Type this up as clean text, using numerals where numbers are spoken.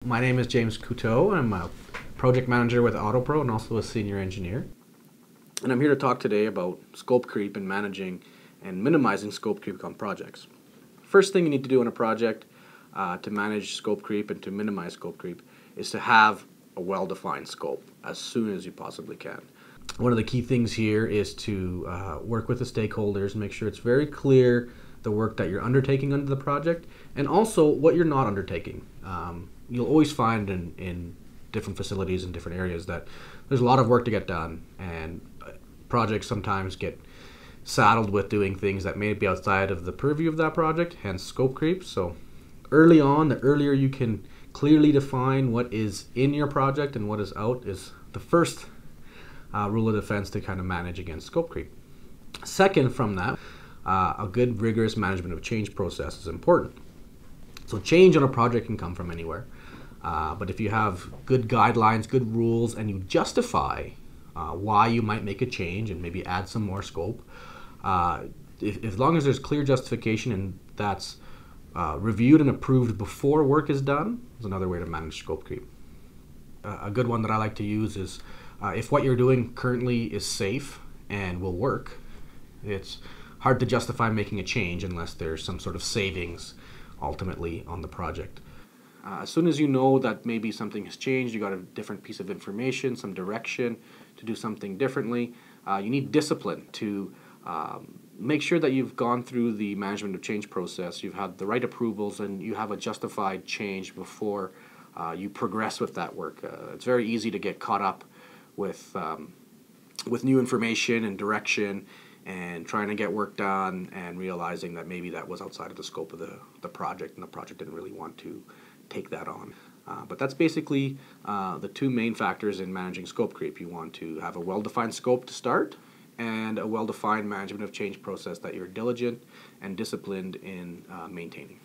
My name is James Couto. I'm a project manager with Autopro and also a senior engineer. And I'm here to talk today about scope creep and managing and minimizing scope creep on projects. First thing you need to do on a project to manage scope creep and to minimize scope creep is to have a well-defined scope as soon as you possibly can. One of the key things here is to work with the stakeholders, make sure it's very clear the work that you're undertaking under the project and also what you're not undertaking. You'll always find in different facilities in different areas that there's a lot of work to get done, and projects sometimes get saddled with doing things that may be outside of the purview of that project, hence scope creep. So early on, the earlier you can clearly define what is in your project and what is out is the first rule of defense to kind of manage against scope creep. Second from that, a good rigorous management of change process is important. So change on a project can come from anywhere, but if you have good guidelines, good rules, and you justify why you might make a change and maybe add some more scope, as long as there's clear justification and that's reviewed and approved before work is done, is another way to manage scope creep. A good one that I like to use is if what you're doing currently is safe and will work, it's hard to justify making a change unless there's some sort of savings ultimately on the project. As soon as you know that maybe something has changed, you got a different piece of information, some direction to do something differently, you need discipline to make sure that you've gone through the management of change process, you've had the right approvals, and you have a justified change before you progress with that work. It's very easy to get caught up with new information and direction and trying to get work done and realizing that maybe that was outside of the scope of the project and the project didn't really want to take that on. But that's basically the two main factors in managing scope creep. You want to have a well-defined scope to start and a well-defined management of change process that you're diligent and disciplined in maintaining.